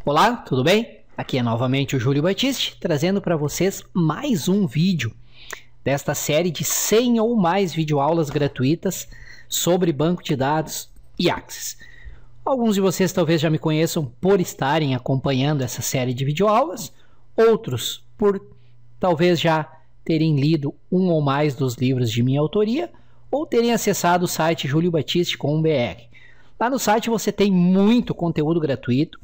Olá, tudo bem? Aqui é novamente o Júlio Batiste, trazendo para vocês mais um vídeo desta série de 100 ou mais videoaulas gratuitas sobre banco de dados e Axis. Alguns de vocês talvez já me conheçam por estarem acompanhando essa série de videoaulas, outros por talvez já terem lido um ou mais dos livros de minha autoria ou terem acessado o site juliobatiste.com.br. Lá no site você tem muito conteúdo gratuito,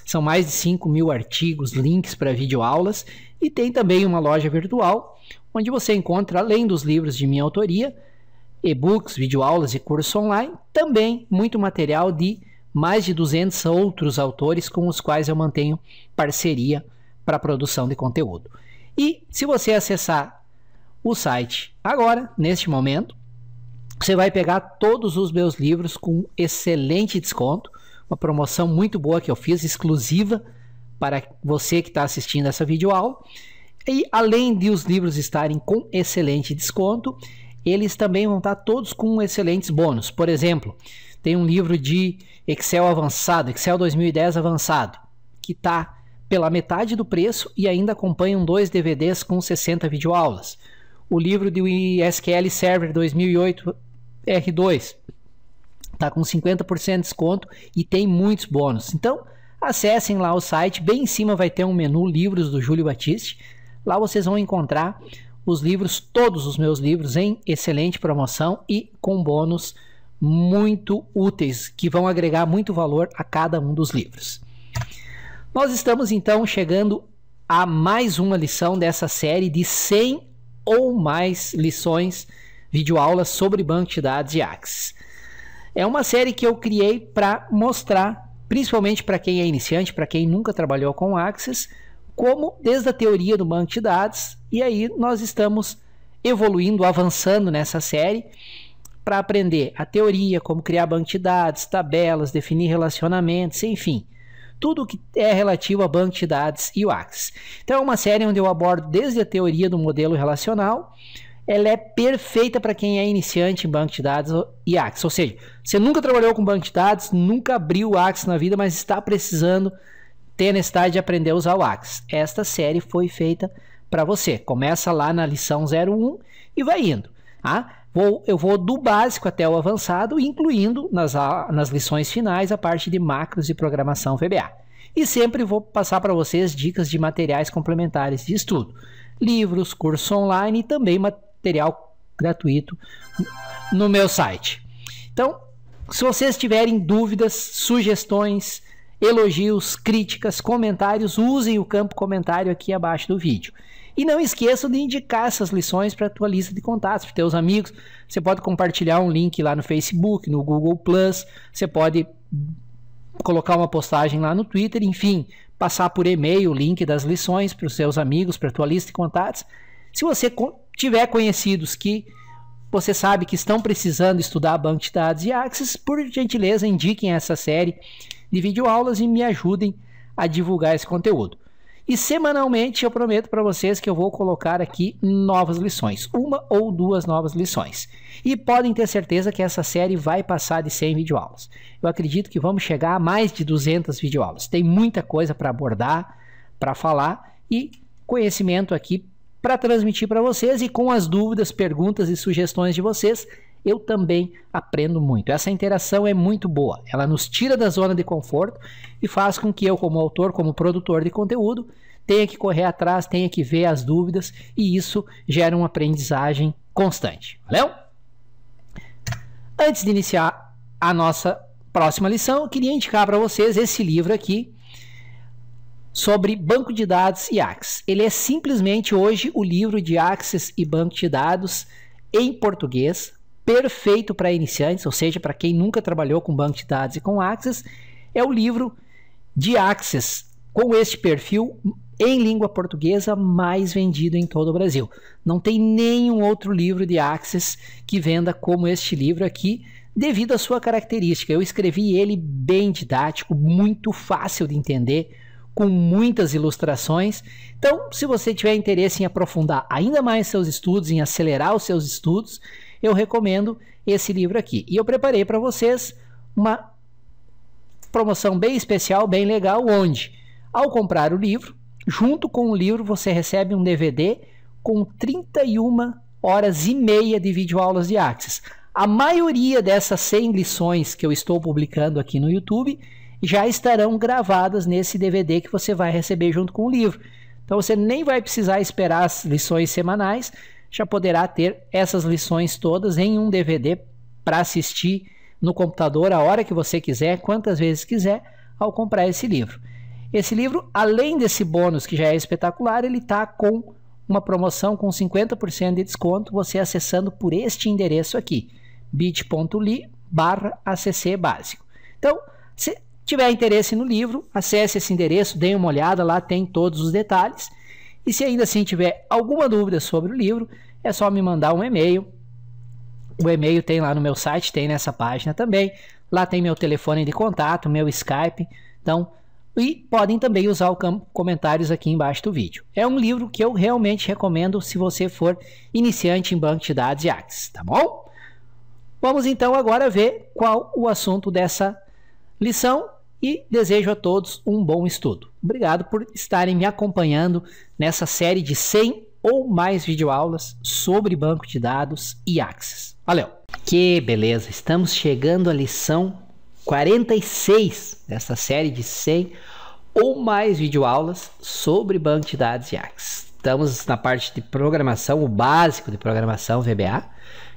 são mais de 5.000 artigos, links para videoaulas e tem também uma loja virtual onde você encontra, além dos livros de minha autoria, e-books, videoaulas e cursos online, também muito material de mais de 200 outros autores com os quais eu mantenho parceria para a produção de conteúdo. E se você acessar o site agora, neste momento, você vai pegar todos os meus livros com excelente desconto, uma promoção muito boa que eu fiz, exclusiva para você que está assistindo essa videoaula. E além de os livros estarem com excelente desconto, eles também vão estar todos com excelentes bônus. Por exemplo, tem um livro de Excel avançado, Excel 2010 avançado, que está pela metade do preço e ainda acompanham 2 DVDs com 60 videoaulas. O livro do SQL Server 2008 R2 está com 50% de desconto e tem muitos bônus. Então, acessem lá o site, bem em cima vai ter um menu Livros do Júlio Batiste. Lá vocês vão encontrar os livros, todos os meus livros em excelente promoção e com bônus muito úteis, que vão agregar muito valor a cada um dos livros. Nós estamos então chegando a mais uma lição dessa série de 100 ou mais lições, videoaulas sobre banco de dados e Axis. É uma série que eu criei para mostrar, principalmente para quem é iniciante, para quem nunca trabalhou com Axis, como desde a teoria do banco de dados, e aí nós estamos evoluindo, avançando nessa série para aprender a teoria, como criar banco de dados, tabelas, definir relacionamentos, enfim, tudo que é relativo a banco de dados e o Axis. Então é uma série onde eu abordo desde a teoria do modelo relacional. Ela é perfeita para quem é iniciante em banco de dados e Axis, ou seja, você nunca trabalhou com banco de dados, nunca abriu o Axis na vida, mas está precisando ter a necessidade de aprender a usar o Axis. Esta série foi feita para você. Começa lá na lição 01 e vai indo. Tá? Eu vou do básico até o avançado, incluindo nas lições finais a parte de macros e programação VBA. E sempre vou passar para vocês dicas de materiais complementares de estudo. Livros, cursos online e também material gratuito no meu site. Então, se vocês tiverem dúvidas, sugestões, elogios, críticas, comentários, usem o campo comentário aqui abaixo do vídeo. E não esqueçam de indicar essas lições para a tua lista de contatos, para teus amigos. Você pode compartilhar um link lá no Facebook, no Google+, você pode colocar uma postagem lá no Twitter, enfim, passar por e-mail o link das lições para os seus amigos, para a tua lista de contatos. Se você tiver conhecidos que você sabe que estão precisando estudar banco de dados e Axis, por gentileza, indiquem essa série de videoaulas e me ajudem a divulgar esse conteúdo. E semanalmente eu prometo para vocês que eu vou colocar aqui novas lições, uma ou duas novas lições. E podem ter certeza que essa série vai passar de 100 videoaulas. Eu acredito que vamos chegar a mais de 200 videoaulas. Tem muita coisa para abordar, para falar e conhecimento aqui para transmitir para vocês, e com as dúvidas, perguntas e sugestões de vocês, eu também aprendo muito. Essa interação é muito boa, ela nos tira da zona de conforto e faz com que eu, como autor, como produtor de conteúdo, tenha que correr atrás, tenha que ver as dúvidas, e isso gera uma aprendizagem constante. Valeu? Antes de iniciar a nossa próxima lição, eu queria indicar para vocês esse livro aqui, sobre banco de dados e Axis. Ele é simplesmente hoje o livro de Axis e banco de dados em português, perfeito para iniciantes, ou seja, para quem nunca trabalhou com banco de dados e com Axis. É o livro de Axis com este perfil em língua portuguesa mais vendido em todo o Brasil. Não tem nenhum outro livro de Axis que venda como este livro aqui, devido à sua característica. Eu escrevi ele bem didático, muito fácil de entender, com muitas ilustrações. Então, se você tiver interesse em aprofundar ainda mais seus estudos, em acelerar os seus estudos, eu recomendo esse livro aqui. E eu preparei para vocês uma promoção bem especial, bem legal, onde Ao comprar o livro, junto com o livro você recebe um DVD com 31 horas e meia de videoaulas de Axis. A maioria dessas 100 lições que eu estou publicando aqui no YouTube já estarão gravadas nesse DVD que você vai receber junto com o livro. Então você nem vai precisar esperar as lições semanais, já poderá ter essas lições todas em um DVD para assistir no computador a hora que você quiser, quantas vezes quiser, ao comprar esse livro. Esse livro, além desse bônus que já é espetacular, ele está com uma promoção com 50% de desconto, você acessando por este endereço aqui, bit.ly/ACC básico. Então, se tiver interesse no livro, acesse esse endereço, dê uma olhada, lá tem todos os detalhes. E se ainda assim tiver alguma dúvida sobre o livro, é só me mandar um e-mail. O e-mail tem lá no meu site, tem nessa página também. Lá tem meu telefone de contato, meu Skype. Então, e podem também usar o campo comentários aqui embaixo do vídeo. É um livro que eu realmente recomendo se você for iniciante em banco de dados e Axis, tá bom? Vamos então agora ver qual o assunto dessa lição e desejo a todos um bom estudo. Obrigado por estarem me acompanhando nessa série de 100 ou mais videoaulas sobre banco de dados e Axis. Valeu! Que beleza! Estamos chegando à lição 46 dessa série de 100 ou mais videoaulas sobre banco de dados e Axis. Estamos na parte de programação, o básico de programação VBA.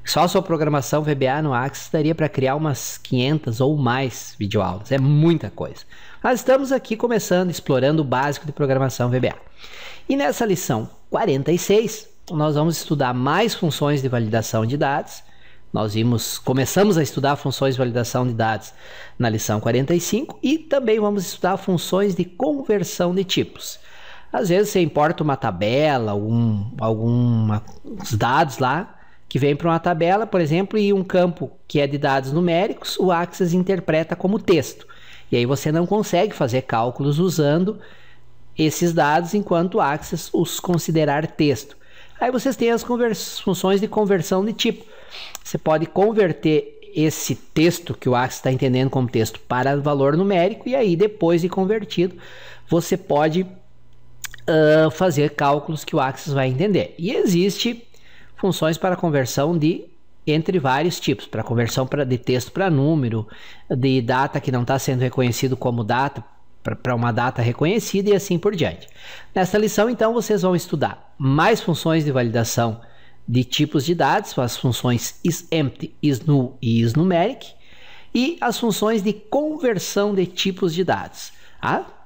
Só a sua programação VBA no Axis daria para criar umas 500 ou mais videoaulas. É muita coisa. Nós estamos aqui começando, explorando o básico de programação VBA. E nessa lição 46, nós vamos estudar mais funções de validação de dados. Começamos a estudar funções de validação de dados na lição 45 e também vamos estudar funções de conversão de tipos. Às vezes você importa uma tabela, alguns dados lá, que vem para uma tabela, por exemplo, e um campo que é de dados numéricos, o Axis interpreta como texto. E aí você não consegue fazer cálculos usando esses dados enquanto o Axis os considerar texto. Aí vocês têm as funções de conversão de tipo. Você pode converter esse texto que o Axis está entendendo como texto para valor numérico e aí depois de convertido você pode fazer cálculos que o Axis vai entender. E existe funções para conversão entre vários tipos, para conversão de texto para número, de data que não está sendo reconhecido como data, para uma data reconhecida e assim por diante. Nessa lição, então, vocês vão estudar mais funções de validação de tipos de dados, as funções isEmpty, isNull e isNumeric, e as funções de conversão de tipos de dados.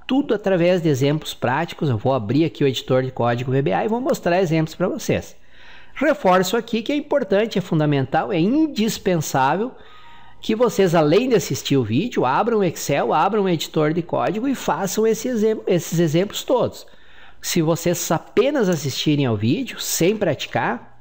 Tudo através de exemplos práticos. Eu vou abrir aqui o editor de código VBA e vou mostrar exemplos para vocês. Reforço aqui que é importante, é fundamental, é indispensável que vocês, além de assistir o vídeo, abram o Excel, abram o editor de código e façam esses exemplos todos. Se vocês apenas assistirem ao vídeo, sem praticar,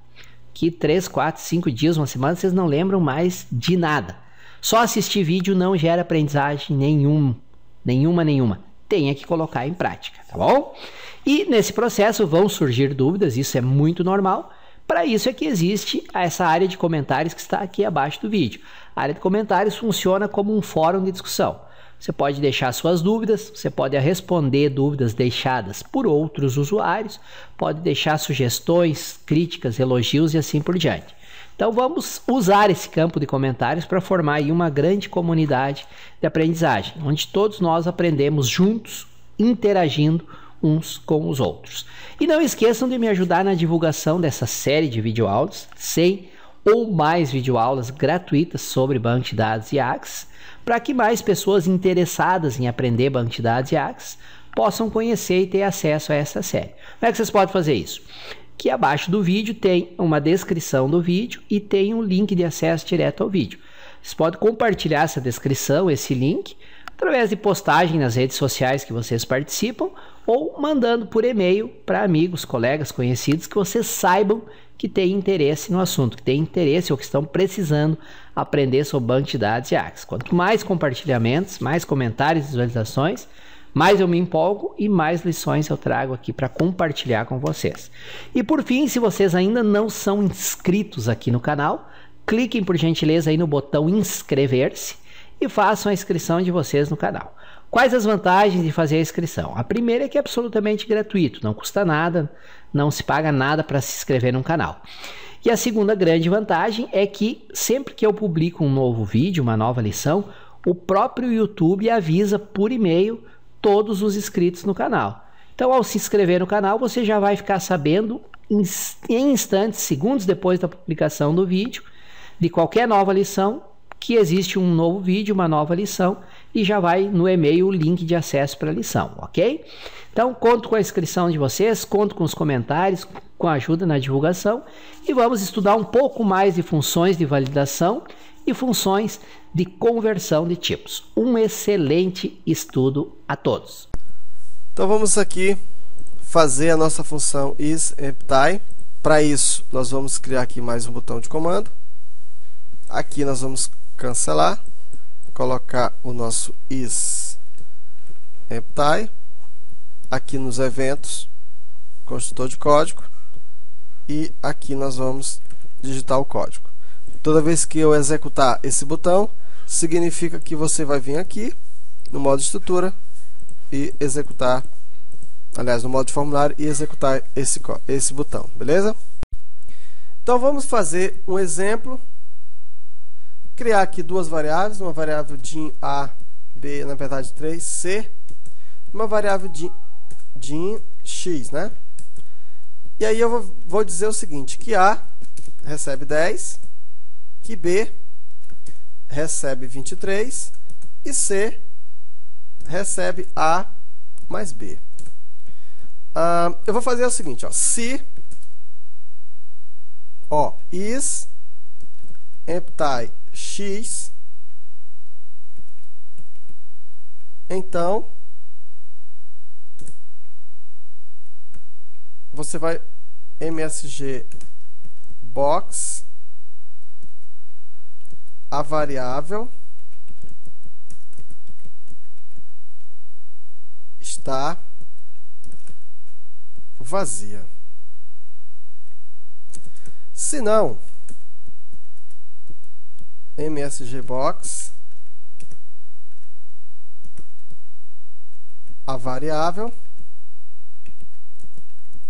que 3, 4, 5 dias, uma semana, vocês não lembram mais de nada. Só assistir vídeo não gera aprendizagem nenhuma. Tenha que colocar em prática, tá bom? E nesse processo vão surgir dúvidas, isso é muito normal. Para isso é que existe essa área de comentários que está aqui abaixo do vídeo. A área de comentários funciona como um fórum de discussão. Você pode deixar suas dúvidas, você pode responder dúvidas deixadas por outros usuários, pode deixar sugestões, críticas, elogios e assim por diante. Então vamos usar esse campo de comentários para formar aí uma grande comunidade de aprendizagem, onde todos nós aprendemos juntos, interagindo uns com os outros. E não esqueçam de me ajudar na divulgação dessa série de videoaulas, 100 ou mais videoaulas gratuitas sobre banco de dados e Axis, para que mais pessoas interessadas em aprender banco de dados e Axis possam conhecer e ter acesso a essa série. Como é que vocês podem fazer isso? Que abaixo do vídeo tem uma descrição do vídeo e tem um link de acesso direto ao vídeo. Vocês podem compartilhar essa descrição, esse link, através de postagem nas redes sociais que vocês participam ou mandando por e-mail para amigos, colegas, conhecidos que vocês saibam que têm interesse no assunto, que têm interesse ou que estão precisando aprender sobre banco de dados e Axis. Quanto mais compartilhamentos, mais comentários, visualizações, mais eu me empolgo e mais lições eu trago aqui para compartilhar com vocês. E por fim, se vocês ainda não são inscritos aqui no canal, cliquem por gentileza aí no botão inscrever-se e façam a inscrição de vocês no canal. Quais as vantagens de fazer a inscrição? A primeira é que é absolutamente gratuito, não custa nada, não se paga nada para se inscrever no canal. E a segunda grande vantagem é que sempre que eu publico um novo vídeo, uma nova lição, o próprio YouTube avisa por e-mail todos os inscritos no canal. Então, ao se inscrever no canal, você já vai ficar sabendo em instantes, segundos depois da publicação do vídeo, de qualquer nova lição, que existe um novo vídeo, uma nova lição, e já vai no e-mail o link de acesso para a lição, ok? Então, conto com a inscrição de vocês, conto com os comentários, com a ajuda na divulgação, e vamos estudar um pouco mais de funções de validação e funções de conversão de tipos. Um excelente estudo a todos! Então vamos aqui fazer a nossa função isEmpty. Para isso, nós vamos criar aqui mais um botão de comando. Aqui nós vamos cancelar, colocar o nosso isEmpty. Aqui nos eventos, construtor de código. E aqui nós vamos digitar o código. Toda vez que eu executar esse botão, significa que você vai vir aqui no modo estrutura e executar, aliás, no modo de formulário e executar esse botão, beleza? Então vamos fazer um exemplo, criar aqui duas variáveis, uma variável din A, B, na verdade 3, C, uma variável din X, né? E aí eu vou dizer o seguinte, que A recebe 10, que B recebe 23 e C recebe A mais B. Eu vou fazer o seguinte, ó, se isEmpty X, então você vai msg box a variável está vazia. Se não, msg box a variável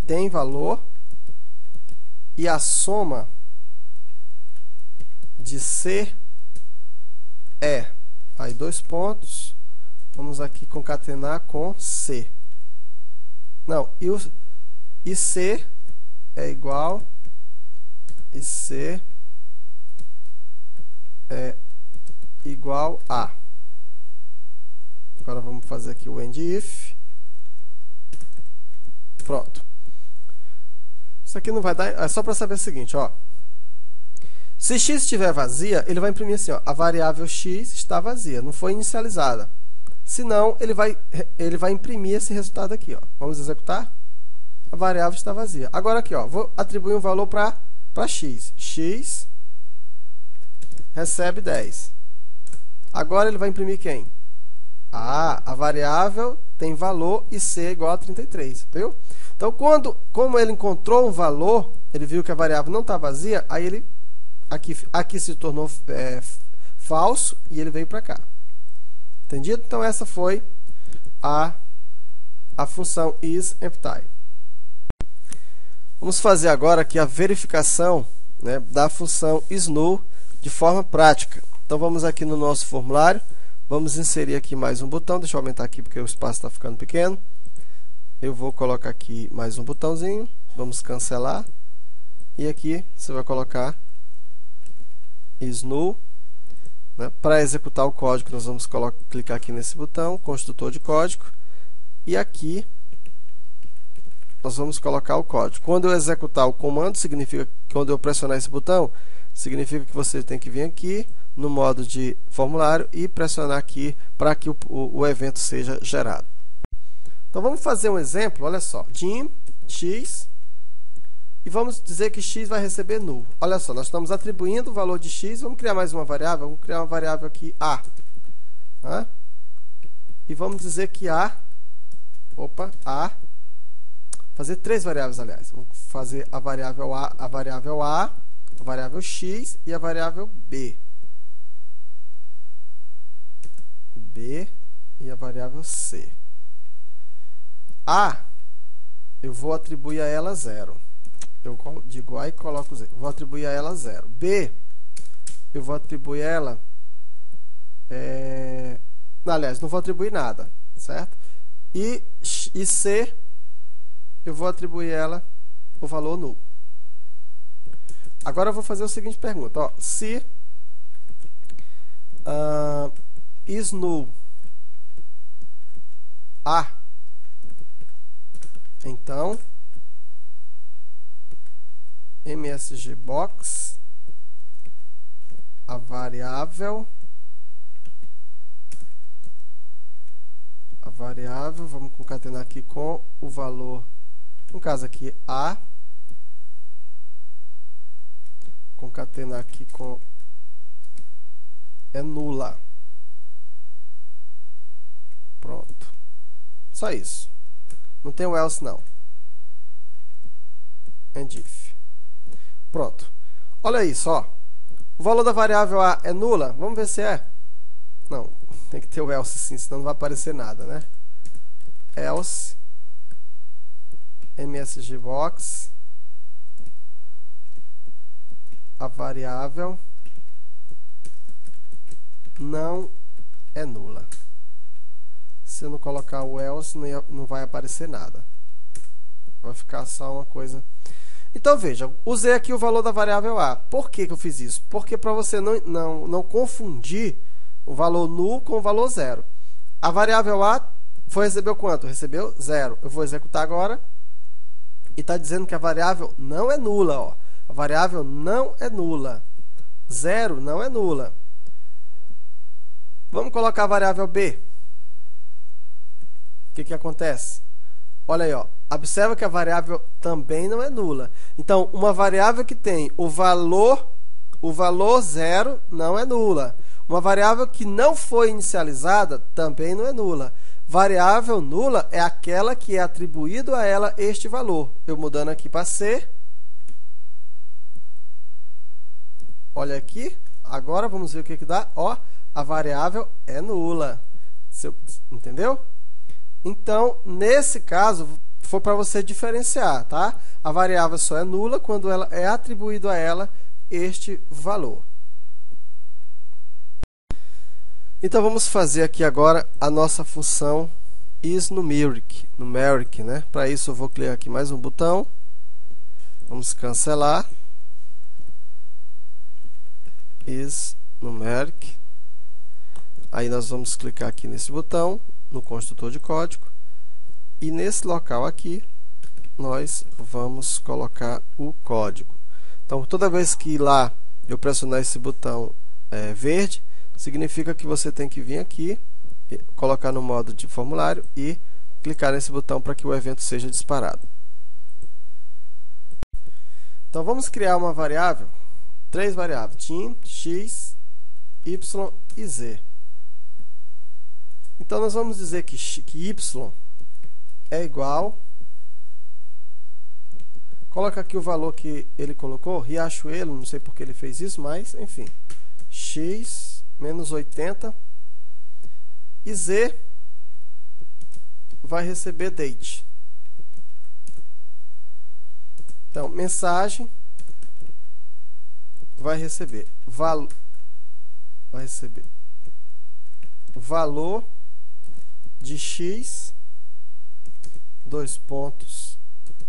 tem valor e a soma de C é, aí dois pontos, vamos aqui concatenar com C. Não, e C é igual, e C é igual a. Agora vamos fazer aqui o end if. Pronto. Isso aqui não vai dar, é só para saber o seguinte, ó. Se x estiver vazia, ele vai imprimir assim, ó, a variável x está vazia, não foi inicializada. Senão, ele vai imprimir esse resultado aqui, ó. Vamos executar? A variável está vazia. Agora aqui, ó, vou atribuir um valor para x. X recebe 10. Agora ele vai imprimir quem? A variável tem valor e C é igual a 33, viu? Então, como ele encontrou um valor, ele viu que a variável não está vazia, aí ele aqui se tornou falso e ele veio para cá. Entendido? Então, essa foi a função isEmpty. Vamos fazer agora aqui a verificação, né, da função isNull de forma prática. Então, vamos aqui no nosso formulário, vamos inserir aqui mais um botão. Deixa eu aumentar aqui porque o espaço está ficando pequeno. Eu vou colocar aqui mais um botãozinho, vamos cancelar. E aqui você vai colocar isNull. Né? Para executar o código, nós vamos clicar aqui nesse botão, construtor de código. E aqui nós vamos colocar o código. Quando eu executar o comando, significa que quando eu pressionar esse botão, significa que você tem que vir aqui no modo de formulário e pressionar aqui para que o evento seja gerado. Então vamos fazer um exemplo, olha só, din x, e vamos dizer que x vai receber null. Olha só, nós estamos atribuindo o valor de x, vamos criar mais uma variável, vamos criar uma variável aqui a. Tá? E vamos dizer que fazer três variáveis, aliás. Vamos fazer a variável a variável x e a variável b. e a variável C. A, eu vou atribuir a ela 0. Eu digo A e coloco 0. Vou atribuir a ela 0. B, eu vou atribuir a ela... aliás, não vou atribuir nada, certo? E C, eu vou atribuir a ela o valor nulo. Agora eu vou fazer a seguinte pergunta. Ó, se is null A, então msgbox, a variável, vamos concatenar aqui com o valor, no caso aqui A, concatenar aqui com é nula. Pronto. Só isso. Não tem o else não. And if. Pronto. Olha isso, ó. O valor da variável A é nula? Vamos ver se é. Não, tem que ter o else sim, senão não vai aparecer nada, né? Else msgbox, a variável não é nula. Se eu não colocar o else, não vai aparecer nada. Vai ficar só uma coisa. Então, veja, usei aqui o valor da variável A. Por que eu fiz isso? Porque para você não confundir o valor null com o valor zero. A variável A recebeu quanto? Recebeu 0. Eu vou executar agora. E está dizendo que a variável não é nula. Ó. A variável não é nula. 0 não é nula. Vamos colocar a variável B. O que acontece? Olha aí, ó. Observa que a variável também não é nula. Então, uma variável que tem o valor 0 não é nula. Uma variável que não foi inicializada também não é nula. Variável nula é aquela que é atribuído a ela este valor. Eu mudando aqui para C. Olha aqui. Agora vamos ver o que dá. Ó, a variável é nula. Entendeu? Então, nesse caso, foi para você diferenciar, tá? A variável só é nula quando ela é atribuído a ela este valor. Então, vamos fazer aqui agora a nossa função isNumeric, né? Para isso, eu vou clicar aqui mais um botão. Vamos cancelar. isNumeric. Aí, nós vamos clicar aqui nesse botão, no construtor de código. E nesse local aqui, nós vamos colocar o código. Então, toda vez que lá eu pressionar esse botão verde, significa que você tem que vir aqui, colocar no modo de formulário e clicar nesse botão para que o evento seja disparado. Então, vamos criar uma variável, 3 variáveis, tim, x, y e z. Então, nós vamos dizer que y é igual, coloca aqui o valor que ele colocou, Riachuelo, não sei porque ele fez isso, mas, enfim, x menos 80, e z vai receber date. Então, mensagem vai receber valor de x, 2 pontos,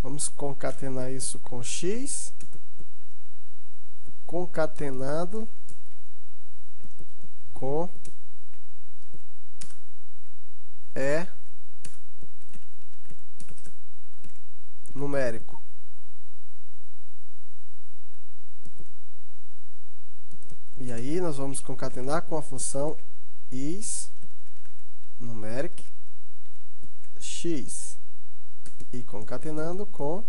vamos concatenar isso com x, concatenado com numérico. E aí nós vamos concatenar com a função isNumeric x e concatenando com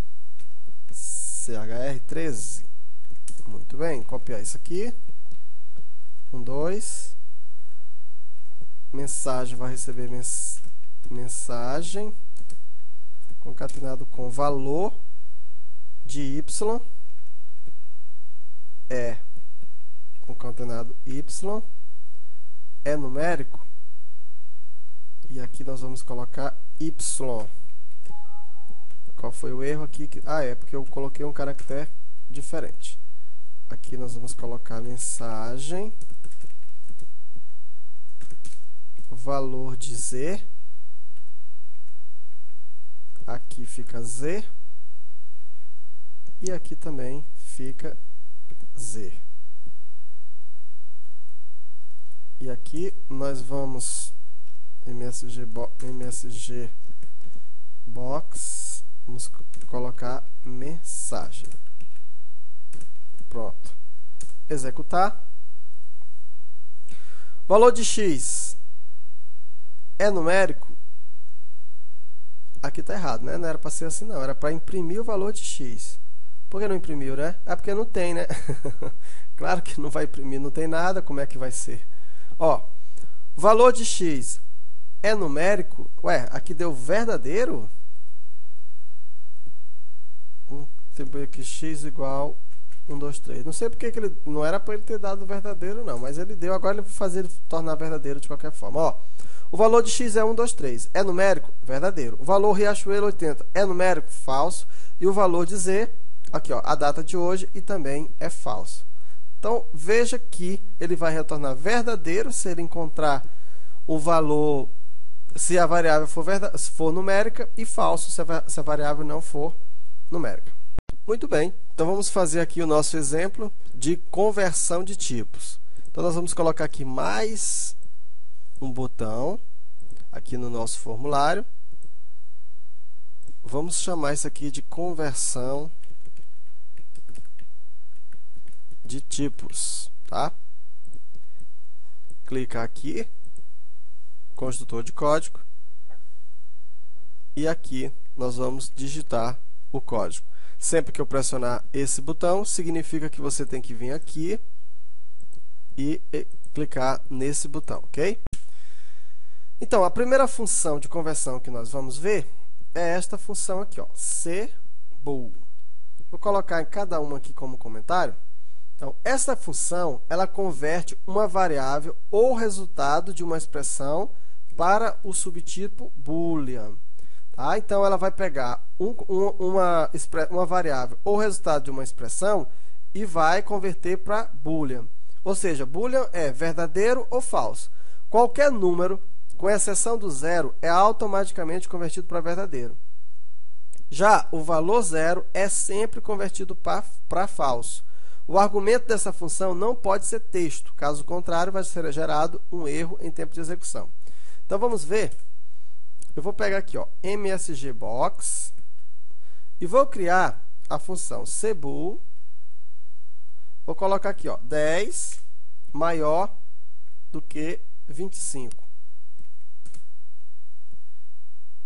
chr13. Muito bem, copiar isso aqui. 2. Mensagem vai receber mensagem concatenado com valor de y, concatenado y, numérico, E aqui nós vamos colocar Y. Qual foi o erro aqui? É porque eu coloquei um caractere diferente. Aqui nós vamos colocar mensagem, valor de Z. Aqui fica Z. E aqui também fica Z. E aqui nós vamos MSG Box, vamos colocar mensagem. Pronto. Executar. Valor de X é numérico? Aqui está errado, né? Não era para ser assim, não. Era para imprimir o valor de X. Por que não imprimiu, né? É porque não tem, né? Claro que não vai imprimir, não tem nada. Como é que vai ser? Ó, valor de X é numérico? Ué, aqui deu verdadeiro? Distribuir aqui X igual 1, 2, 3. Não sei porque que ele... Não era para ele ter dado verdadeiro, não. Mas ele deu. Agora ele vai fazer ele tornar verdadeiro de qualquer forma. Ó, o valor de X é 1, 2, 3. É numérico? Verdadeiro. O valor Riachuelo 80 é numérico? Falso. E o valor de Z, aqui, ó, a data de hoje, e também é falso. Então, veja que ele vai retornar verdadeiro se ele encontrar o valor, se a variável for numérica, e falso se a variável não for numérica. Muito bem, então vamos fazer aqui o nosso exemplo de conversão de tipos. Então, nós vamos colocar aqui mais um botão aqui no nosso formulário. Vamos chamar isso aqui de conversão de tipos, tá? Clica aqui, construtor de código, e aqui nós vamos digitar o código. Sempre que eu pressionar esse botão, significa que você tem que vir aqui e clicar nesse botão, ok? Então, a primeira função de conversão que nós vamos ver é esta função aqui, ó, cbool. Vou colocar em cada uma aqui como comentário. Então, essa função, ela converte uma variável ou resultado de uma expressão para o subtipo boolean. Tá? Então, ela vai pegar uma variável ou resultado de uma expressão e vai converter para boolean. Ou seja, boolean é verdadeiro ou falso. Qualquer número, com exceção do zero, é automaticamente convertido para verdadeiro. Já o valor zero é sempre convertido para falso. O argumento dessa função não pode ser texto, caso contrário, vai ser gerado um erro em tempo de execução. Então, vamos ver. Eu vou pegar aqui, ó, MSG Box, e vou criar a função cbool. Vou colocar aqui, ó, 10 maior do que 25.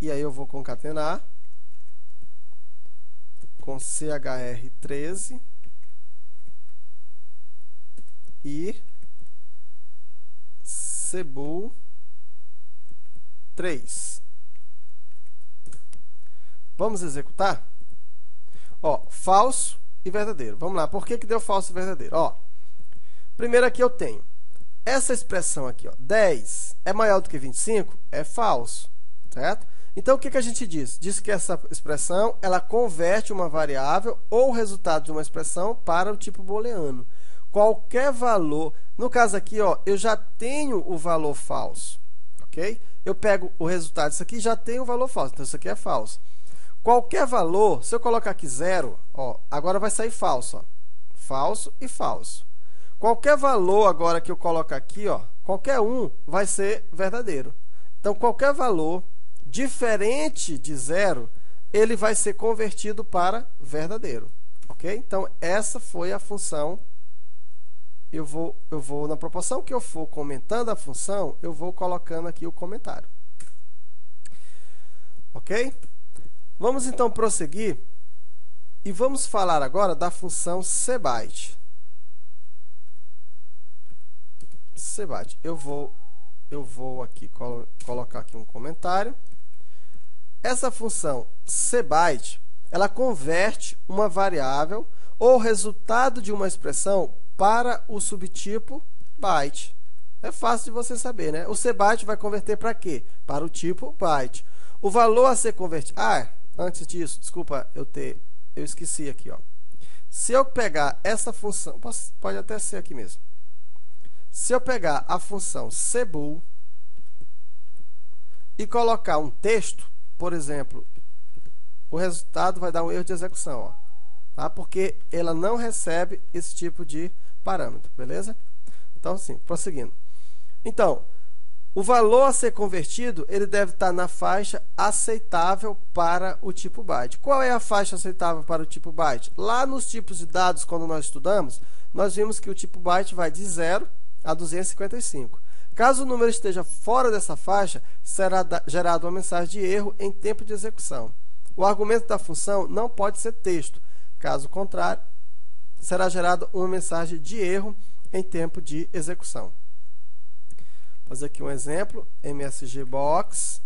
E aí eu vou concatenar com chr13 e cbool 3. Vamos executar? Ó, falso e verdadeiro. Vamos lá, por que deu falso e verdadeiro? Ó, primeiro aqui eu tenho essa expressão aqui, ó, 10 é maior do que 25? É falso, certo? Então, o que a gente diz? Diz que essa expressão, ela converte uma variável ou resultado de uma expressão para o tipo booleano. Qualquer valor, no caso aqui, ó, eu já tenho o valor falso, ok? Eu pego o resultado disso aqui e já tenho o valor falso, então isso aqui é falso. Qualquer valor, se eu colocar aqui 0, ó, agora vai sair falso, ó, falso e falso. Qualquer valor agora que eu colocar aqui, ó, qualquer um vai ser verdadeiro. Então, qualquer valor diferente de 0, ele vai ser convertido para verdadeiro, ok? Então, essa foi a função. Eu vou, na proporção que eu for comentando a função, eu vou colocando aqui o comentário. Ok? Vamos, então, prosseguir e vamos falar agora da função cbyte. Cbyte. Eu vou aqui colocar aqui um comentário. Essa função cbyte, ela converte uma variável ou resultado de uma expressão para o subtipo byte. É fácil de você saber, né? O cbyte vai converter para quê? Para o tipo byte. O valor a ser convertido... antes disso, desculpa eu esqueci aqui, ó. Se eu pegar essa função... Pode até ser aqui mesmo. Se eu pegar a função cbool e colocar um texto, por exemplo, o resultado vai dar um erro de execução, ó, tá? Porque ela não recebe esse tipo de parâmetro, beleza? Então, sim, prosseguindo. Então, o valor a ser convertido, ele deve estar na faixa aceitável para o tipo byte. Qual é a faixa aceitável para o tipo byte? Lá nos tipos de dados, quando nós estudamos, nós vimos que o tipo byte vai de 0 a 255. Caso o número esteja fora dessa faixa, será gerada uma mensagem de erro em tempo de execução. O argumento da função não pode ser texto. Caso contrário, será gerada uma mensagem de erro em tempo de execução. Vou fazer aqui um exemplo, msgbox.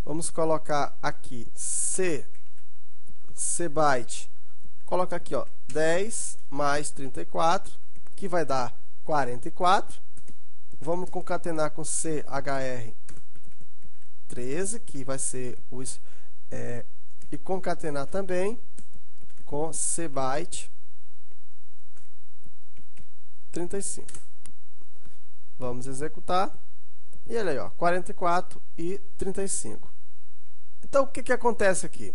Vamos colocar aqui cbyte. Coloca aqui, ó, 10 mais 34, que vai dar 44. Vamos concatenar com chr13, que vai ser e concatenar também com cbyte 35. Vamos executar. E olha aí, ó, 44 e 35. Então, o que acontece aqui?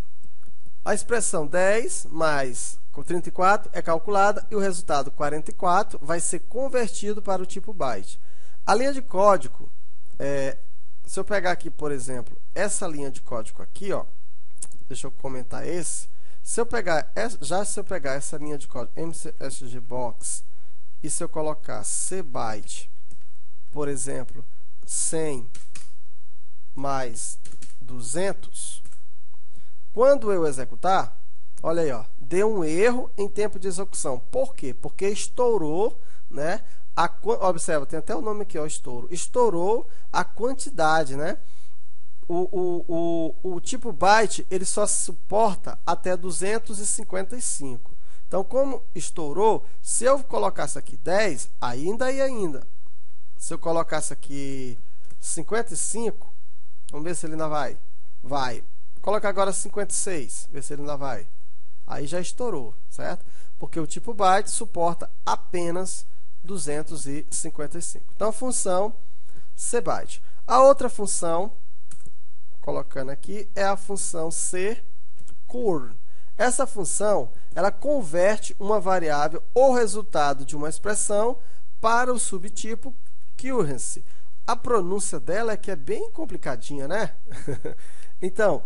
A expressão 10 mais 34 é calculada e o resultado 44 vai ser convertido para o tipo byte. A linha de código, se eu pegar aqui, por exemplo, essa linha de código aqui, ó, deixa eu comentar esse. Se eu pegar essa linha de código msgbox e se eu colocar cbyte, por exemplo, 100 mais 200, quando eu executar, olha aí, ó, deu um erro em tempo de execução. Por quê? Porque estourou, né? Observa, tem até o nome aqui, ó, estouro. Estourou a quantidade, né? O tipo byte, ele só suporta até 255. Então, como estourou, se eu colocasse aqui 10, ainda. Se eu colocasse aqui 55, vamos ver se ele ainda vai. Vai. Coloca agora 56, ver se ele ainda vai. Aí já estourou, certo? Porque o tipo byte suporta apenas 255. Então, a função cbyte. A outra função, colocando aqui, é a função ccoord. Essa função, ela converte uma variável ou resultado de uma expressão para o subtipo currency. A pronúncia dela é que é bem complicadinha, né? Então,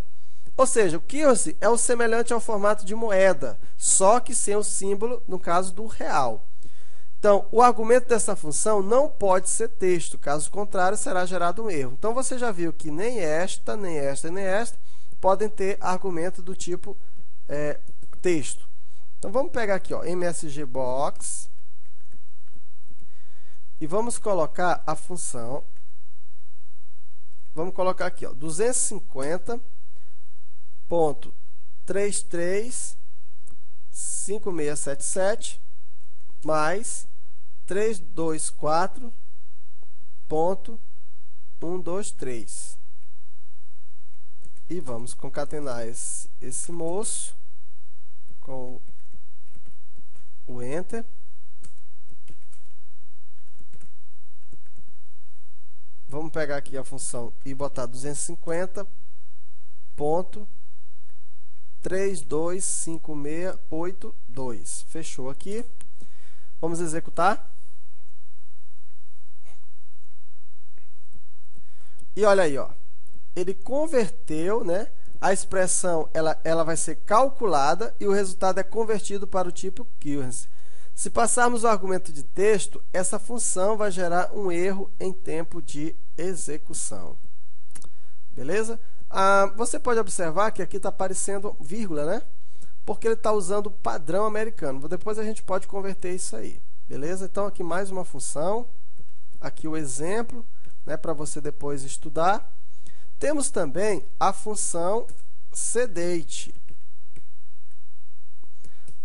ou seja, o currency é o semelhante ao formato de moeda, só que sem o símbolo, no caso do real. Então, o argumento dessa função não pode ser texto, caso contrário, será gerado um erro. Então, você já viu que nem esta, nem esta e nem esta podem ter argumento do tipo texto. Então, vamos pegar aqui, ó, msgbox, e vamos colocar a função, vamos colocar aqui, ó, 250.335677 mais 324.123. E vamos concatenar esse moço com o Enter. Vamos pegar aqui a função e botar 250.325682. Fechou aqui. Vamos executar. E olha aí, ó, ele converteu, né? A expressão ela vai ser calculada e o resultado é convertido para o tipo currency. Se passarmos o argumento de texto, essa função vai gerar um erro em tempo de execução. Beleza? Você pode observar que aqui está aparecendo vírgula, né? Porque ele está usando o padrão americano. Depois a gente pode converter isso aí. Beleza? Então, aqui mais uma função. Aqui o exemplo, né, para você depois estudar. Temos também a função cdate.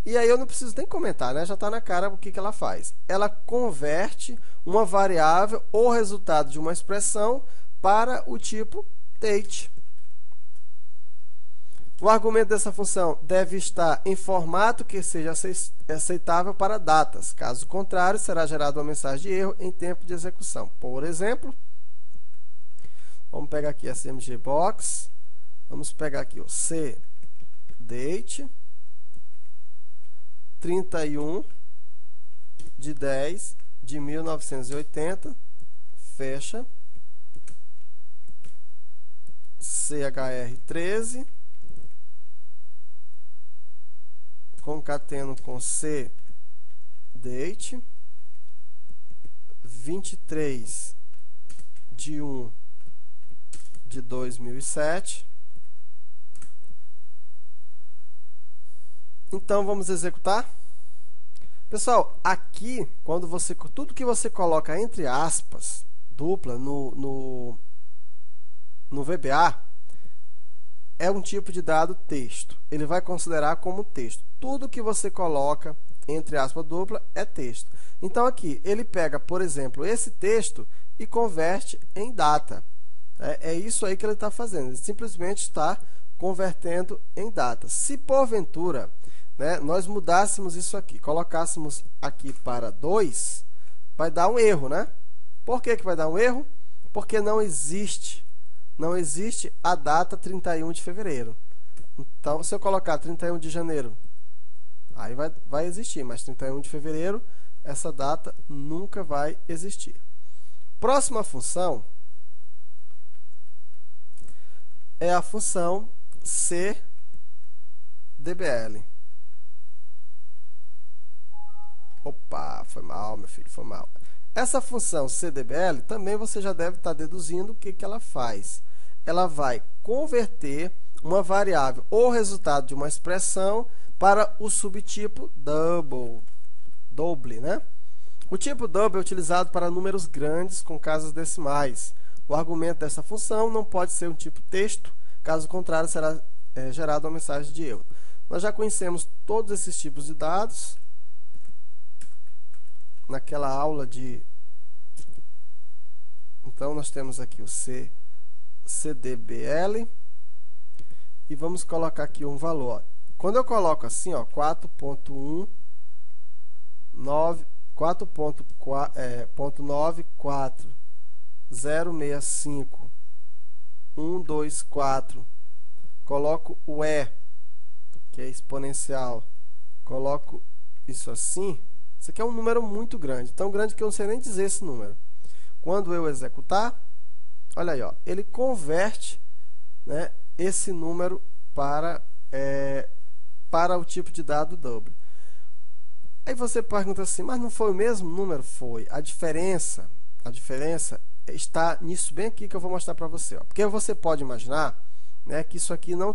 E aí eu não preciso nem comentar, né? Já está na cara o que ela faz. Ela converte uma variável ou resultado de uma expressão para o tipo date. O argumento dessa função deve estar em formato que seja aceitável para datas. Caso contrário, será gerada uma mensagem de erro em tempo de execução. Por exemplo, vamos pegar aqui a CMGBox, vamos pegar aqui o cdate 31/10/1980, fecha, chr13, concateno com cdate 23/1/2007. Então, vamos executar. Pessoal, aqui, tudo que você coloca entre aspas, dupla, no VBA, é um tipo de dado texto. Ele vai considerar como texto. Tudo que você coloca entre aspas dupla é texto. Então, aqui, ele pega, por exemplo, esse texto e converte em data. É isso aí que ele está fazendo. Ele simplesmente está convertendo em data. Se, porventura, né, nós mudássemos isso aqui, colocássemos aqui para 2, vai dar um erro, né? Por que vai dar um erro? Porque não existe a data 31 de fevereiro. Então, se eu colocar 31 de janeiro, aí vai existir, mas 31 de fevereiro, essa data nunca vai existir. Próxima função é a função cdbl. Opa, foi mal, meu filho, foi mal. Essa função cdbl, também você já deve estar deduzindo o que ela faz. Ela vai converter uma variável ou resultado de uma expressão para o subtipo double, né? O tipo double é utilizado para números grandes com casas decimais. O argumento dessa função não pode ser um tipo texto, caso contrário, será gerada uma mensagem de erro. Nós já conhecemos todos esses tipos de dados naquela aula de... Então, nós temos aqui o cdbl e vamos colocar aqui um valor. Quando eu coloco assim, 4.94065.124, coloco o E, que é exponencial, coloco isso assim. Isso aqui é um número muito grande, tão grande que eu não sei nem dizer esse número. Quando eu executar, olha aí, ele converte, né, esse número para o tipo de dado double. Aí você pergunta assim, mas não foi o mesmo número? Foi. A diferença está nisso bem aqui que eu vou mostrar para você. Porque você pode imaginar, né, que isso aqui não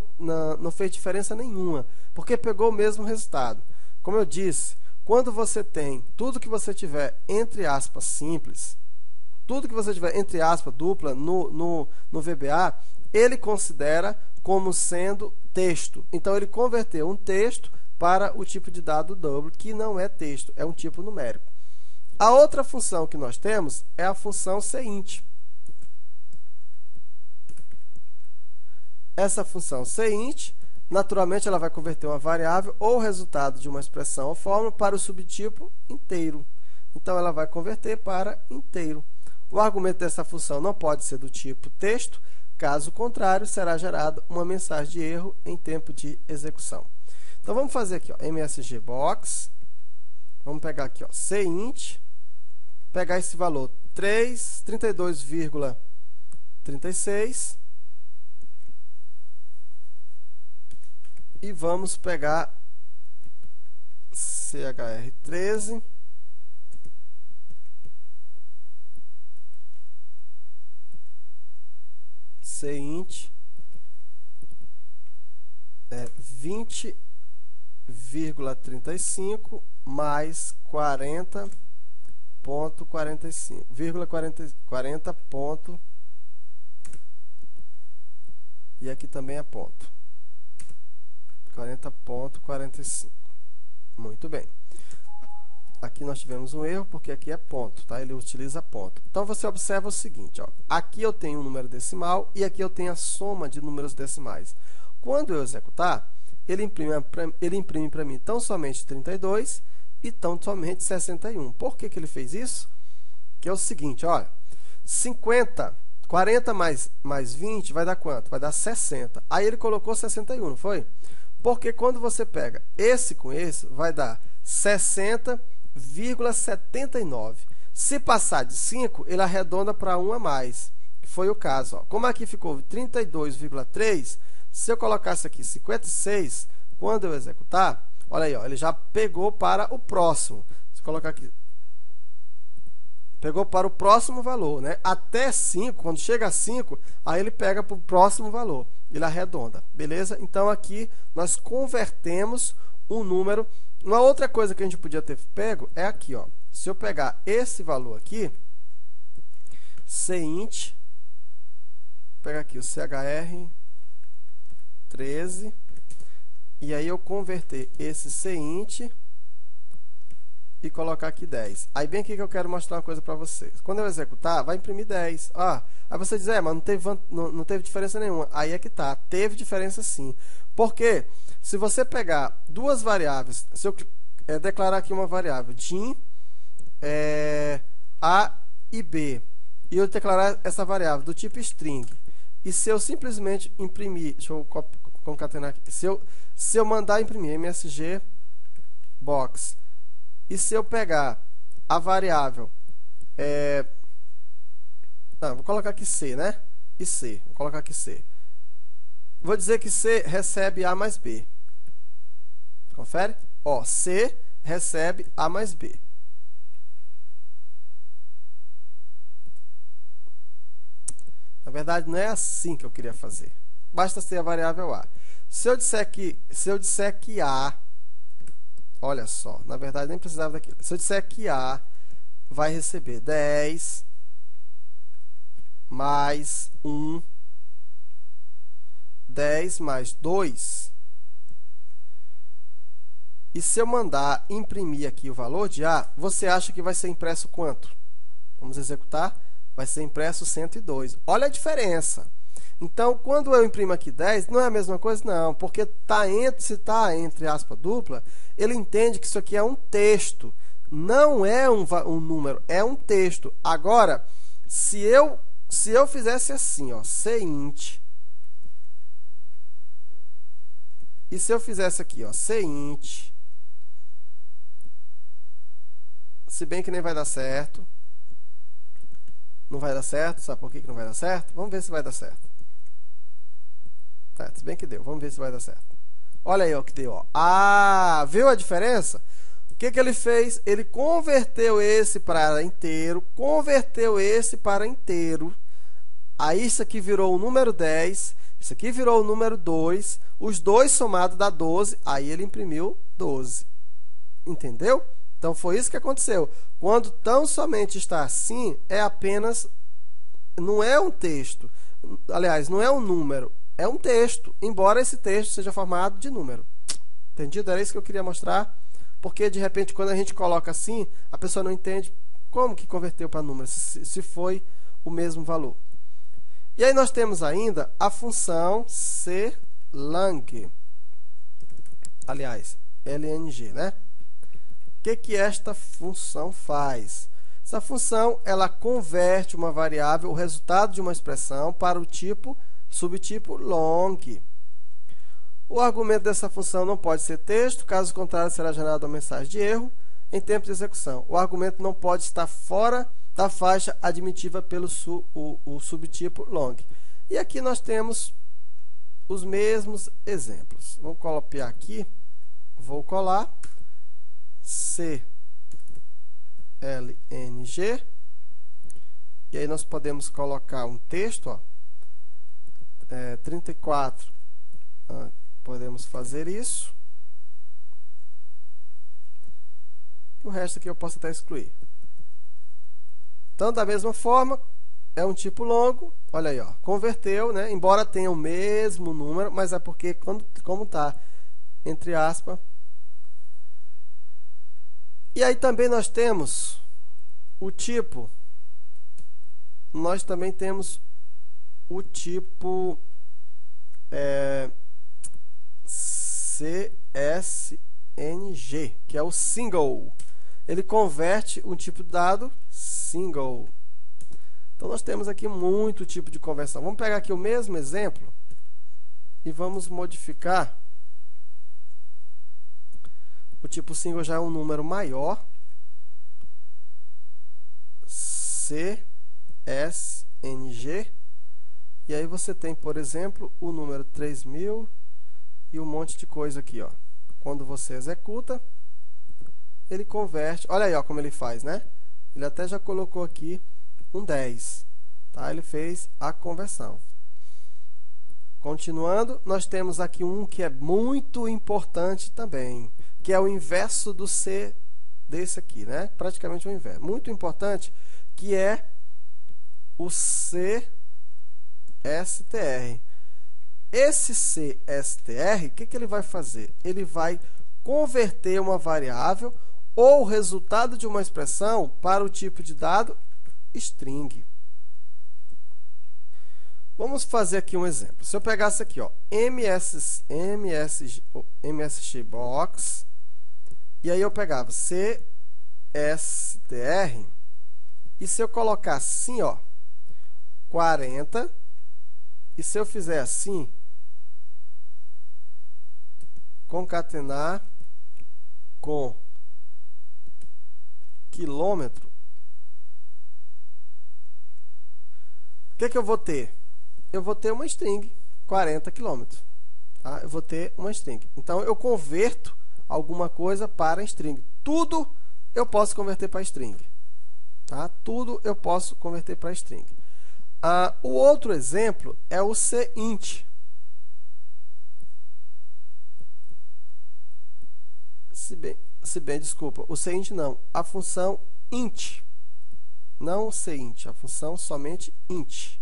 fez diferença nenhuma, porque pegou o mesmo resultado. Como eu disse, quando você tem tudo que você tiver entre aspas simples, tudo que você tiver entre aspas dupla no VBA, ele considera como sendo texto. Então, ele converteu um texto para o tipo de dado double, que não é texto, é um tipo numérico. A outra função que nós temos é a função ceint. Essa função ceint, naturalmente, ela vai converter uma variável ou resultado de uma expressão ou fórmula para o subtipo inteiro. Então, ela vai converter para inteiro. O argumento dessa função não pode ser do tipo texto, caso contrário, será gerada uma mensagem de erro em tempo de execução. Então, vamos fazer aqui, MSGBox, vamos pegar aqui, ceint, pegar esse valor 32,36 e vamos pegar chr13, ceint 20,35 mais 40,45, e aqui também é ponto, 40,45. Muito bem. Aqui nós tivemos um erro, porque aqui é ponto, tá? Ele utiliza ponto. Então, você observa o seguinte, ó. Aqui eu tenho um número decimal e aqui eu tenho a soma de números decimais. Quando eu executar, ele imprime para mim tão somente 32 e tão somente 61. Por que ele fez isso? Que é o seguinte, olha, 40 mais 20 vai dar quanto? Vai dar 60. Aí ele colocou 61, não foi? Porque quando você pega esse com esse, vai dar 60,79. Se passar de 5, ele arredonda para 1 a mais, que foi o caso. Ó. Como aqui ficou 32,3, se eu colocasse aqui 56, quando eu executar, olha aí, ó, ele já pegou para o próximo. Se eu colocar aqui, pegou para o próximo valor, né? Até 5, quando chega a 5, aí ele pega para o próximo valor. Ele arredonda, beleza? Então, aqui nós convertemos um número. Uma outra coisa que a gente podia ter pego é aqui, ó. Se eu pegar esse valor aqui, Cint, vou pegar aqui o CHR 13, e aí eu converter esse Cint e colocar aqui 10. Aí, bem aqui que eu quero mostrar uma coisa para vocês. Quando eu executar, vai imprimir 10. Ah, aí você diz, mas não teve diferença nenhuma. Aí é que tá, teve diferença sim. Porque se você pegar duas variáveis, se eu declarar aqui uma variável, din A e B, e eu declarar essa variável do tipo string, e se eu simplesmente imprimir, deixa eu concatenar aqui, se eu mandar imprimir msg box, e se eu pegar a variável, vou colocar aqui C, né? E C, vou colocar aqui C. Vou dizer que C recebe A mais B. Confere? Ó, C recebe A mais B. Na verdade, não é assim que eu queria fazer. Basta ser a variável A. Se eu disser que A, olha só, na verdade nem precisava daquilo. Se eu disser que A vai receber 10 mais 1, 10 mais 2, e se eu mandar imprimir aqui o valor de A, você acha que vai ser impresso quanto? Vamos executar. Vai ser impresso 102. Olha a diferença. Então, quando eu imprimo aqui 10, não é a mesma coisa? Não, porque se está entre aspas dupla, ele entende que isso aqui é um texto. Não é um número, é um texto. Agora, se eu fizesse assim, ó, Cint, e se eu fizesse aqui, ó, Cint, se bem que nem vai dar certo. Não vai dar certo. Sabe por que não vai dar certo? Vamos ver se vai dar certo. Se bem que deu. Vamos ver se vai dar certo. Olha aí o que deu. Ó. Ah, viu a diferença? O que ele fez? Ele converteu esse para inteiro, converteu esse para inteiro. Aí isso aqui virou o número 10, isso aqui virou o número 2, os dois somados dá 12, aí ele imprimiu 12. Entendeu? Então, foi isso que aconteceu. Quando tão somente está assim, é apenas, não é um texto. Aliás, não é um número, é um texto, embora esse texto seja formado de número. Entendido? Era isso que eu queria mostrar, porque, de repente, quando a gente coloca assim, a pessoa não entende como que converteu para número, se foi o mesmo valor. E aí nós temos ainda a função clang. Aliás, lng, né? O que esta função faz? Essa função, ela converte uma variável, o resultado de uma expressão, para o subtipo long. O argumento dessa função não pode ser texto, caso contrário será gerada uma mensagem de erro em tempo de execução. O argumento não pode estar fora da faixa admitida pelo o subtipo long. E aqui nós temos os mesmos exemplos. Vou copiar aqui, vou colar. CLNG, e aí nós podemos colocar um texto, ó, 34, podemos fazer isso, o resto aqui eu posso até excluir. Então, da mesma forma, é um tipo longo, olha aí, ó, converteu, né? Embora tenha o mesmo número, mas é porque, como está entre aspas, E aí também nós temos o tipo, CSNG, que é o single. Ele converte um tipo de dado single. Então nós temos aqui muito tipo de conversão. Vamos pegar aqui o mesmo exemplo e vamos modificar. O tipo single já é um número maior. CSNG. E aí você tem, por exemplo, o número 3000 e um monte de coisa aqui, ó. Quando você executa, ele converte. Olha aí, ó, como ele faz, né? Ele até já colocou aqui um 10, tá? Ele fez a conversão. Continuando, nós temos aqui um que é muito importante também, que é o inverso do C desse aqui, né? Praticamente o inverso. Muito importante, que é o CSTR. Esse CSTR, o que ele vai fazer? Ele vai converter uma variável ou o resultado de uma expressão para o tipo de dado string. Vamos fazer aqui um exemplo. Se eu pegasse aqui, ó, MSGbox, e aí eu pegava CSTR, e se eu colocar assim, ó, 40, e se eu fizer assim, concatenar com quilômetro, o que eu vou ter? Eu vou ter uma string, 40 km. Tá? Eu vou ter uma string. Então, eu converto alguma coisa para string. Tudo eu posso converter para string. Tá? Tudo eu posso converter para string. O outro exemplo é o cint. Desculpa, o cint não. A função int. Não o cint, a função somente int.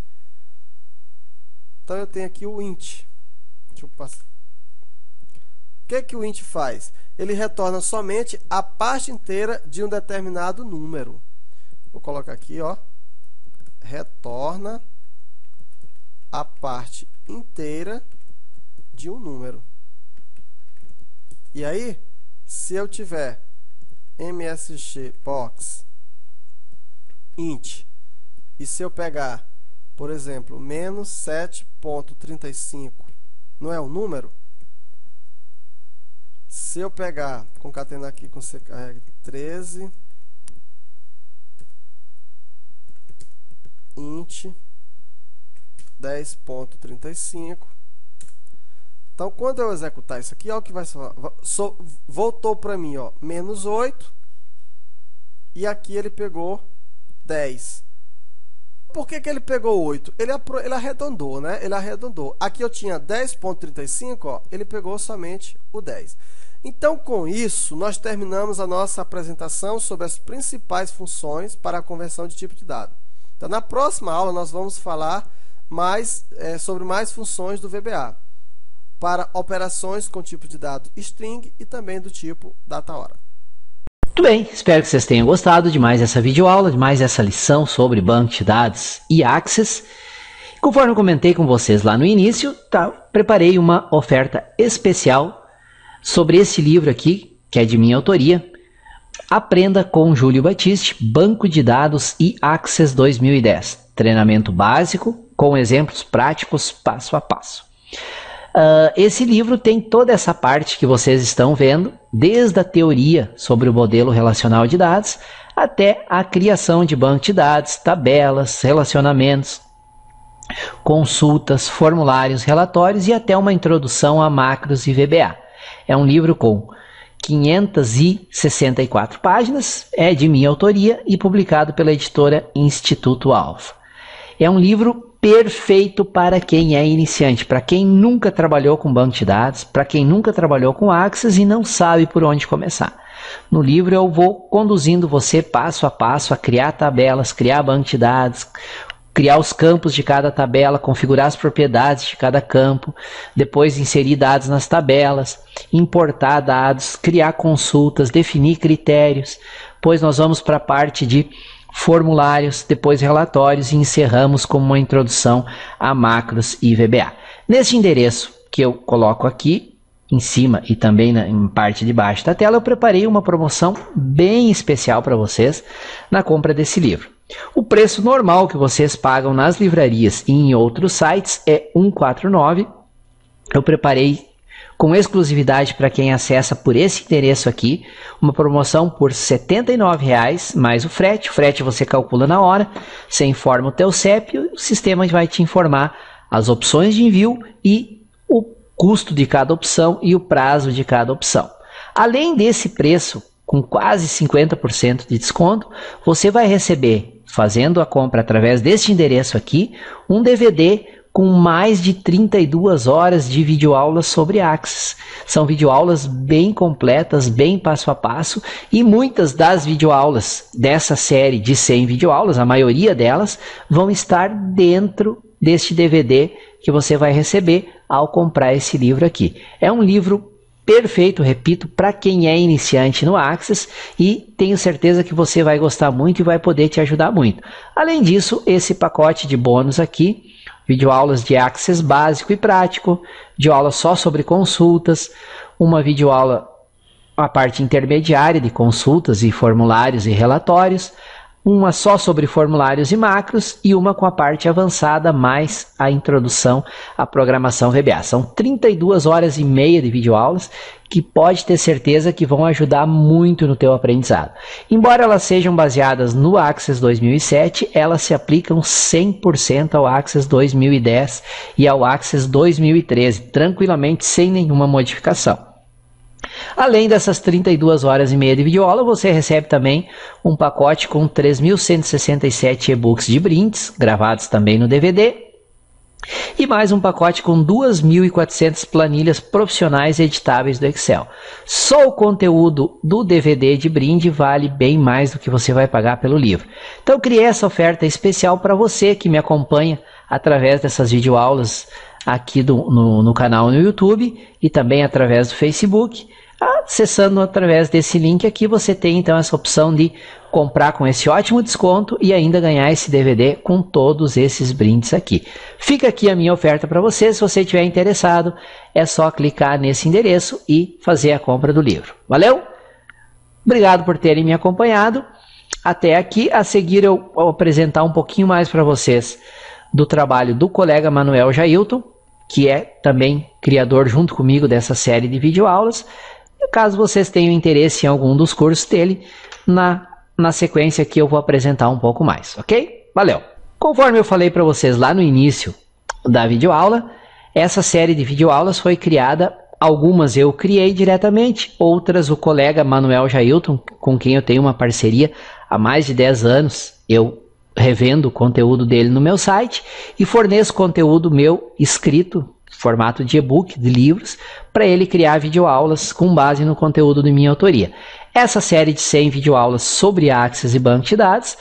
Então, eu tenho aqui o int. Deixa eu passar. O que o int faz? Ele retorna somente a parte inteira de um determinado número. Vou colocar aqui, ó. Retorna a parte inteira de um número. E aí, se eu tiver msgbox int, e se eu pegar, por exemplo, menos 7,35, não é um número? Se eu pegar, concatenar aqui com 13, int 10,35. Então, quando eu executar isso aqui, ó, o que vai voltou para mim, ó, menos 8, e aqui ele pegou 10. Por que ele pegou 8? Ele arredondou, né? Ele arredondou. Aqui eu tinha 10,35, ó, ele pegou somente o 10. Então, com isso, nós terminamos a nossa apresentação sobre as principais funções para a conversão de tipo de dado. Então, na próxima aula, nós vamos falar sobre mais funções do VBA, para operações com tipo de dado string e também do tipo data-hora. Muito bem, espero que vocês tenham gostado de mais essa videoaula, de mais essa lição sobre banco de dados e Access. Conforme eu comentei com vocês lá no início, preparei uma oferta especial sobre esse livro aqui, que é de minha autoria. Aprenda com Júlio Batiste, Banco de Dados e Access 2010. Treinamento básico com exemplos práticos passo a passo. Esse livro tem toda essa parte que vocês estão vendo, desde a teoria sobre o modelo relacional de dados até a criação de banco de dados, tabelas, relacionamentos, consultas, formulários, relatórios e até uma introdução a macros e VBA. É um livro com 564 páginas, é de minha autoria e publicado pela editora Instituto Alfa. É um livro perfeito para quem é iniciante, para quem nunca trabalhou com banco de dados, para quem nunca trabalhou com Access e não sabe por onde começar. No livro eu vou conduzindo você passo a passo a criar tabelas, criar banco de dados, criar os campos de cada tabela, configurar as propriedades de cada campo, depois inserir dados nas tabelas, importar dados, criar consultas, definir critérios. Depois nós vamos para a parte de formulários, depois relatórios e encerramos com uma introdução a macros e VBA. Neste endereço que eu coloco aqui em cima e também em parte de baixo da tela, eu preparei uma promoção bem especial para vocês na compra desse livro. O preço normal que vocês pagam nas livrarias e em outros sites é R$ 149. Eu preparei com exclusividade para quem acessa por esse endereço aqui, uma promoção por R$ 79,00 mais o frete. O frete você calcula na hora, você informa o teu CEP e o sistema vai te informar as opções de envio e o custo de cada opção e o prazo de cada opção. Além desse preço, com quase 50% de desconto, você vai receber, fazendo a compra através deste endereço aqui, um DVD com mais de 32 horas de videoaulas sobre Axis. São videoaulas bem completas, bem passo a passo, e muitas das videoaulas dessa série de 100 videoaulas, a maioria delas, vão estar dentro deste DVD que você vai receber ao comprar esse livro aqui. É um livro perfeito, repito, para quem é iniciante no Axis, e tenho certeza que você vai gostar muito e vai poder te ajudar muito. Além disso, esse pacote de bônus aqui, videoaulas de Axis básico e prático, videoaula só sobre consultas, uma videoaula, a parte intermediária de consultas e formulários e relatórios, uma só sobre formulários e macros e uma com a parte avançada mais a introdução à programação VBA. São 32 horas e meia de videoaulas que pode ter certeza que vão ajudar muito no teu aprendizado. Embora elas sejam baseadas no Axis 2007, elas se aplicam 100% ao Axis 2010 e ao Axis 2013, tranquilamente, sem nenhuma modificação. Além dessas 32 horas e meia de videoaula, você recebe também um pacote com 3.167 e-books de brindes, gravados também no DVD, e mais um pacote com 2.400 planilhas profissionais editáveis do Excel. Só o conteúdo do DVD de brinde vale bem mais do que você vai pagar pelo livro. Então eu criei essa oferta especial para você que me acompanha através dessas videoaulas aqui no canal no YouTube e também através do Facebook. Acessando através desse link aqui, você tem então essa opção de comprar com esse ótimo desconto e ainda ganhar esse DVD com todos esses brindes aqui. Fica aqui a minha oferta para você. Se você estiver interessado, é só clicar nesse endereço e fazer a compra do livro. Valeu? Obrigado por terem me acompanhado até aqui. A seguir eu vou apresentar um pouquinho mais para vocês do trabalho do colega Manuel Jailton, que é também criador junto comigo dessa série de videoaulas. Caso vocês tenham interesse em algum dos cursos dele, na sequência aqui eu vou apresentar um pouco mais, ok? Valeu! Conforme eu falei para vocês lá no início da videoaula, essa série de videoaulas foi criada, algumas eu criei diretamente, outras o colega Manuel Jailton, com quem eu tenho uma parceria há mais de 10 anos, eu revendo o conteúdo dele no meu site e forneço conteúdo meu escrito, formato de e-book, de livros, para ele criar videoaulas com base no conteúdo de minha autoria. Essa série de 100 videoaulas sobre Axis e banco de dados,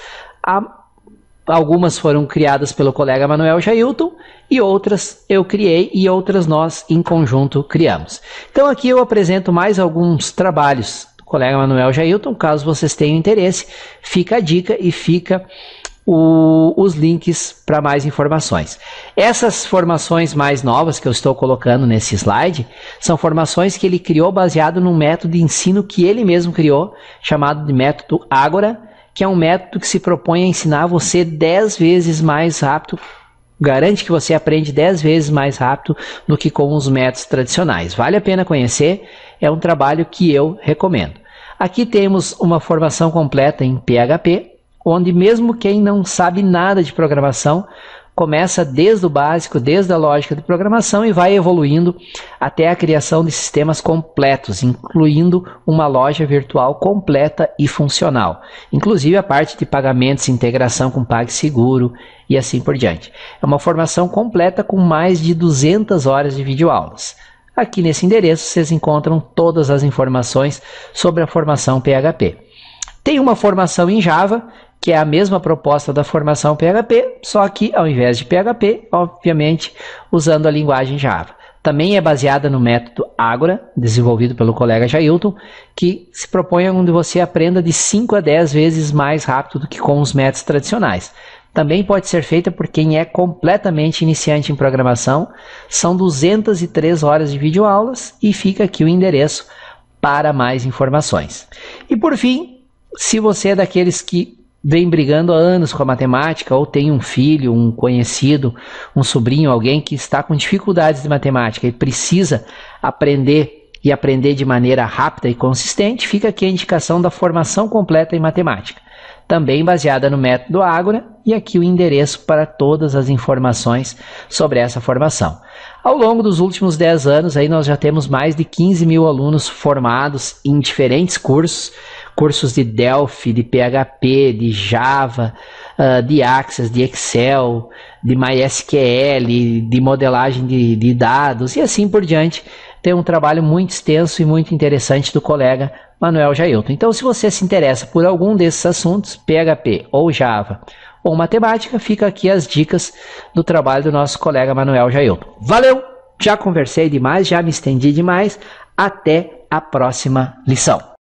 algumas foram criadas pelo colega Manuel Jailton e outras eu criei e outras nós em conjunto criamos. Então aqui eu apresento mais alguns trabalhos do colega Manuel Jailton. Caso vocês tenham interesse, fica a dica e fica os links para mais informações. Essas formações mais novas que eu estou colocando nesse slide são formações que ele criou baseado num método de ensino que ele mesmo criou, chamado de método Ágora, que é um método que se propõe a ensinar você 10 vezes mais rápido, garante que você aprende 10 vezes mais rápido do que com os métodos tradicionais. Vale a pena conhecer, é um trabalho que eu recomendo. Aqui temos uma formação completa em PHP, onde mesmo quem não sabe nada de programação, começa desde o básico, desde a lógica de programação e vai evoluindo até a criação de sistemas completos, incluindo uma loja virtual completa e funcional. Inclusive a parte de pagamentos, integração com PagSeguro e assim por diante. É uma formação completa com mais de 200 horas de videoaulas. Aqui nesse endereço vocês encontram todas as informações sobre a formação PHP. Tem uma formação em Java, que é a mesma proposta da formação PHP, só que ao invés de PHP, obviamente, usando a linguagem Java. Também é baseada no método Ágora, desenvolvido pelo colega Jailton, que se propõe onde você aprenda de 5 a 10 vezes mais rápido do que com os métodos tradicionais. Também pode ser feita por quem é completamente iniciante em programação. São 203 horas de videoaulas e fica aqui o endereço para mais informações. E por fim, se você é daqueles que vem brigando há anos com a matemática, ou tem um filho, um conhecido, um sobrinho, alguém que está com dificuldades de matemática e precisa aprender e aprender de maneira rápida e consistente, fica aqui a indicação da formação completa em matemática, também baseada no método Ágora, e aqui o endereço para todas as informações sobre essa formação. Ao longo dos últimos 10 anos, aí nós já temos mais de 15 mil alunos formados em diferentes cursos de Delphi, de PHP, de Java, de Access, de Excel, de MySQL, de modelagem de dados e assim por diante. Tem um trabalho muito extenso e muito interessante do colega Manuel Jailton. Então, se você se interessa por algum desses assuntos, PHP ou Java ou matemática, fica aqui as dicas do trabalho do nosso colega Manuel Jailton. Valeu! Já conversei demais, já me estendi demais. Até a próxima lição.